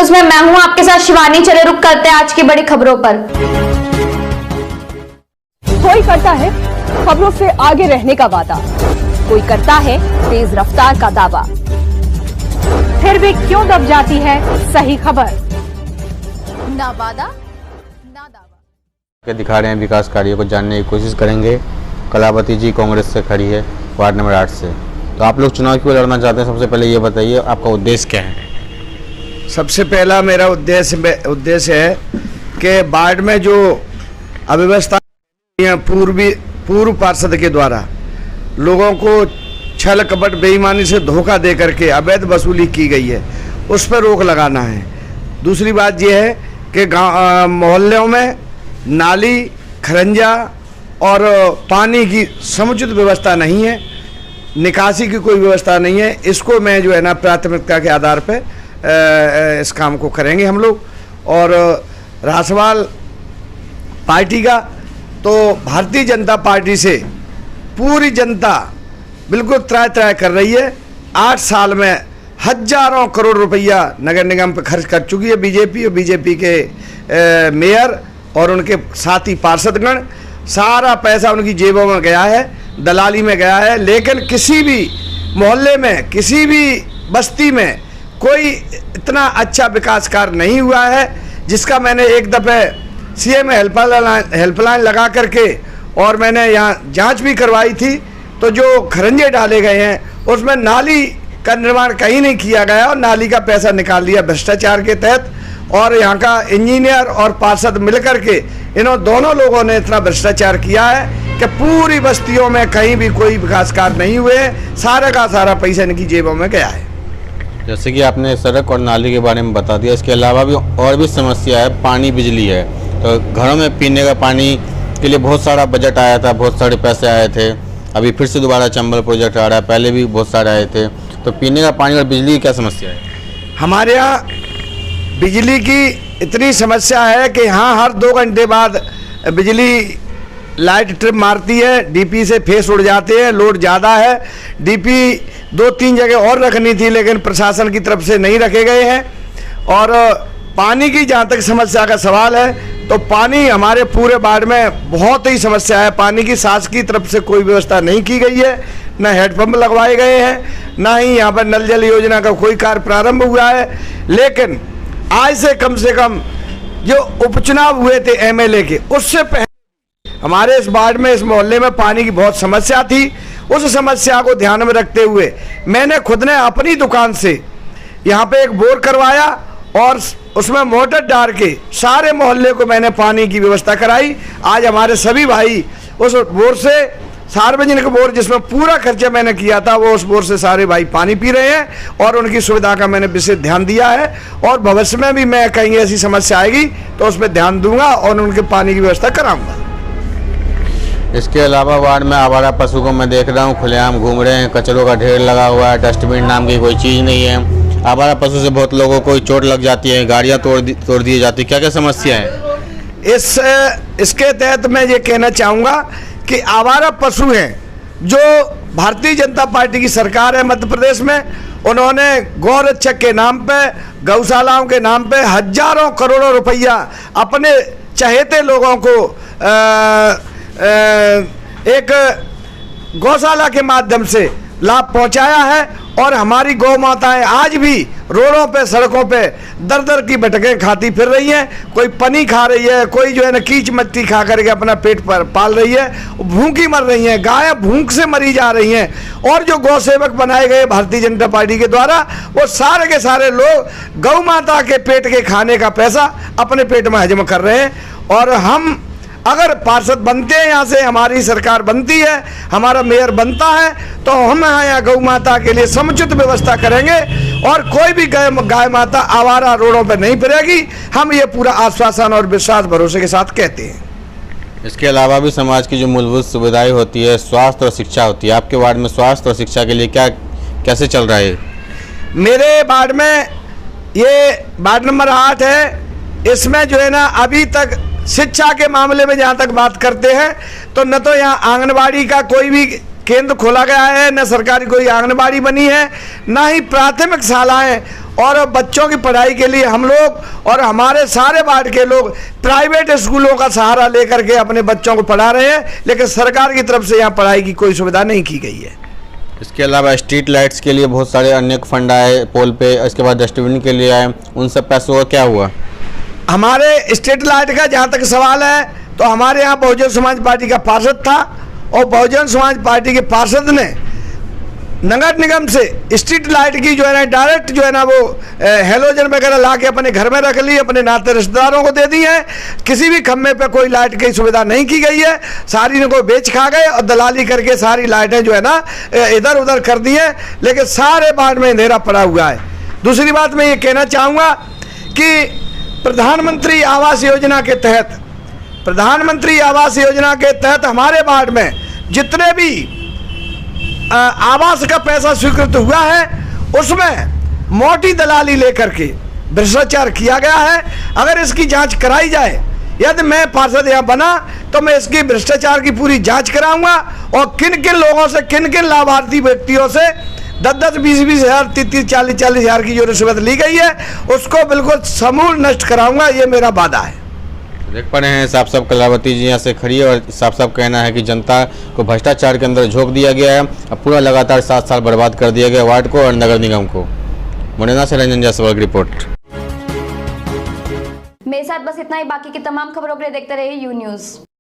News में मैं हूं आपके साथ शिवानी। चले रुक करते हैं आज की बड़ी खबरों पर। कोई करता है खबरों से आगे रहने का वादा, कोई करता है तेज रफ्तार का दावा, फिर भी क्यों दब जाती है सही खबर? ना वादा ना दावा। दिखा रहे हैं विकास कार्यों को जानने की कोशिश करेंगे। कलावती जी कांग्रेस से खड़ी है, वार्ड नंबर 8 से। तो आप लोग चुनाव क्यों लड़ना चाहते हैं? सबसे पहले ये बताइए, आपका उद्देश्य क्या है? सबसे पहला मेरा उद्देश्य है कि वार्ड में जो अव्यवस्था पूर्व पार्षद के द्वारा लोगों को छल कपट बेईमानी से धोखा दे करके अवैध वसूली की गई है, उस पर रोक लगाना है। दूसरी बात यह है कि गाँव मोहल्लों में नाली, खरंजा और पानी की समुचित व्यवस्था नहीं है, निकासी की कोई व्यवस्था नहीं है। इसको मैं जो है ना प्राथमिकता के आधार पर इस काम को करेंगे हम लोग। और रहा सवाल पार्टी का, तो भारतीय जनता पार्टी से पूरी जनता बिल्कुल त्राय कर रही है। 8 साल में हजारों करोड़ रुपया नगर निगम पर खर्च कर चुकी है बीजेपी और बीजेपी के मेयर और उनके साथी पार्षदगण। सारा पैसा उनकी जेबों में गया है, दलाली में गया है। लेकिन किसी भी मोहल्ले में, किसी भी बस्ती में कोई इतना अच्छा विकास कार्य नहीं हुआ है जिसका मैंने एक दफ़े सीएम हेल्पलाइन लगा करके और मैंने यहाँ जांच भी करवाई थी। तो जो खरंजे डाले गए हैं उसमें नाली का निर्माण कहीं नहीं किया गया और नाली का पैसा निकाल लिया भ्रष्टाचार के तहत। और यहाँ का इंजीनियर और पार्षद मिलकर के इन्होंने दोनों लोगों ने इतना भ्रष्टाचार किया है कि पूरी बस्तियों में कहीं भी कोई विकास कार्य नहीं हुए। सारा का सारा पैसा इनकी जेबों में गया है। जैसे कि आपने सड़क और नाली के बारे में बता दिया, इसके अलावा भी और भी समस्या है, पानी, बिजली है। तो घरों में पीने का पानी के लिए बहुत सारा बजट आया था, बहुत सारे पैसे आए थे। अभी फिर से दोबारा चंबल प्रोजेक्ट आ रहा है, पहले भी बहुत सारे आए थे। तो पीने का पानी और बिजली की क्या समस्या है? हमारे यहाँ बिजली की इतनी समस्या है कि यहाँ हर 2 घंटे बाद बिजली लाइट ट्रिप मारती है, डीपी से फेस उड़ जाते हैं। लोड ज़्यादा है, डीपी 2-3 जगह और रखनी थी लेकिन प्रशासन की तरफ से नहीं रखे गए हैं। और पानी की जहाँ तक समस्या का सवाल है तो पानी हमारे पूरे वार्ड में बहुत ही समस्या है। पानी की शासन की तरफ से कोई व्यवस्था नहीं की गई है, न हेडपम्प लगवाए गए हैं, ना ही यहाँ पर नल जल योजना का कोई कार्य प्रारंभ हुआ है। लेकिन आज से कम जो उपचुनाव हुए थे एमएलए के, उससे पहले हमारे इस वार्ड में, इस मोहल्ले में पानी की बहुत समस्या थी। उस समस्या को ध्यान में रखते हुए मैंने खुद ने अपनी दुकान से यहाँ पे एक बोर करवाया और उसमें मोटर डाल के सारे मोहल्ले को मैंने पानी की व्यवस्था कराई। आज हमारे सभी भाई उस बोर से, सार्वजनिक बोर जिसमें पूरा खर्चा मैंने किया था, वो उस बोर से सारे भाई पानी पी रहे हैं और उनकी सुविधा का मैंने विशेष ध्यान दिया है। और भविष्य में भी मैं कहीं ऐसी समस्या आएगी तो उस पर ध्यान दूंगा और उनके पानी की व्यवस्था कराऊंगा। इसके अलावा वार्ड में आवारा पशु को मैं देख रहा हूँ खुलेआम घूम रहे हैं, कचरों का ढेर लगा हुआ है, डस्टबिन नाम की कोई चीज़ नहीं है। आवारा पशु से बहुत लोगों को चोट लग जाती है, गाड़ियाँ तोड़ दी जाती है। क्या क्या समस्या है? इसके तहत मैं ये कहना चाहूँगा कि आवारा पशु हैं जो भारतीय जनता पार्टी की सरकार है मध्य प्रदेश में, उन्होंने गौरक्षक के नाम पे, गौशालाओं के नाम पे हजारों करोड़ों रुपया अपने चहेते लोगों को एक गौशाला के माध्यम से लाभ पहुंचाया है। और हमारी गौ माताएं आज भी रोडों पे, सड़कों पे दर की भटकें खाती फिर रही हैं। कोई पनी खा रही है, कोई जो है ना कीच मट्टी खा करके अपना पेट पर पाल रही है, भूखी मर रही हैं, गायें भूख से मरी जा रही हैं। और जो गौ सेवक बनाए गए भारतीय जनता पार्टी के द्वारा, वो सारे के सारे लोग गौ माता के पेट के खाने का पैसा अपने पेट में हजम कर रहे हैं। और हम अगर पार्षद बनते हैं, यहाँ से हमारी सरकार बनती है, हमारा मेयर बनता है, तो हम यहाँ गौ माता के लिए समुचित व्यवस्था करेंगे और कोई भी गाय माता आवारा रोडों पर नहीं फिरेगी। हम ये पूरा आश्वासन और विश्वास भरोसे के साथ कहते हैं। इसके अलावा भी समाज की जो मूलभूत सुविधाएं होती है, स्वास्थ्य और शिक्षा होती है, आपके वार्ड में स्वास्थ्य और शिक्षा के लिए कैसे चल रहा है? मेरे वार्ड में, ये वार्ड नंबर 8 है, इसमें जो है ना अभी तक शिक्षा के मामले में जहाँ तक बात करते हैं तो न तो यहाँ आंगनबाड़ी का कोई भी केंद्र खोला गया है, न सरकारी कोई आंगनबाड़ी बनी है, न ही प्राथमिक शालाएं और बच्चों की पढ़ाई के लिए हम लोग और हमारे सारे वार्ड के लोग प्राइवेट स्कूलों का सहारा लेकर के अपने बच्चों को पढ़ा रहे हैं, लेकिन सरकार की तरफ से यहाँ पढ़ाई की कोई सुविधा नहीं की गई है। इसके अलावा स्ट्रीट लाइट्स के लिए बहुत सारे अन्य फंड आए पोल पे, इसके बाद डस्टबिन के लिए आए, उन सब पैसों का क्या हुआ? हमारे स्ट्रीट लाइट का जहाँ तक सवाल है तो हमारे यहाँ बहुजन समाज पार्टी का पार्षद था और बहुजन समाज पार्टी के पार्षद ने नगर निगम से स्ट्रीट लाइट की जो है ना डायरेक्ट जो है ना वो हेलोजन वगैरह ला के अपने घर में रख ली, अपने नाते रिश्तेदारों को दे दी है। किसी भी खम्भे पे कोई लाइट की सुविधा नहीं की गई है, सारी ने कोई बेच खा गए और दलाली करके सारी लाइटें जो है ना इधर उधर कर दी हैं, लेकिन सारे वार्ड में अंधेरा पड़ा हुआ है। दूसरी बात मैं ये कहना चाहूँगा कि प्रधानमंत्री आवास योजना के तहत हमारे वार्ड में जितने भी आवास का पैसा स्वीकृत हुआ है उसमें मोटी दलाली लेकर के भ्रष्टाचार किया गया है। अगर इसकी जांच कराई जाए, यदि मैं पार्षद यहाँ बना तो मैं इसकी भ्रष्टाचार की पूरी जांच कराऊंगा और किन किन लोगों से, किन किन लाभार्थी व्यक्तियों से 10-10, 20-20 हज़ार, 30-30, 40-40 हज़ार की जो रिश्वत ली गई है उसको बिल्कुल समूल नष्ट कराऊंगा, ये मेरा वादा है। देख पा रहे हैं साफ साफ कलावती जी यहाँ से खड़ी है और साफ साफ कहना है कि जनता को भ्रष्टाचार के अंदर झोंक दिया गया है। अब पूरा लगातार 7 साल बर्बाद कर दिया गया वार्ड को और नगर निगम को। मुरैना से रंजन जायसवाल की रिपोर्ट। मेरे साथ बस इतना ही, बाकी की तमाम खबरों के लिए देखते रहिए यू न्यूज़।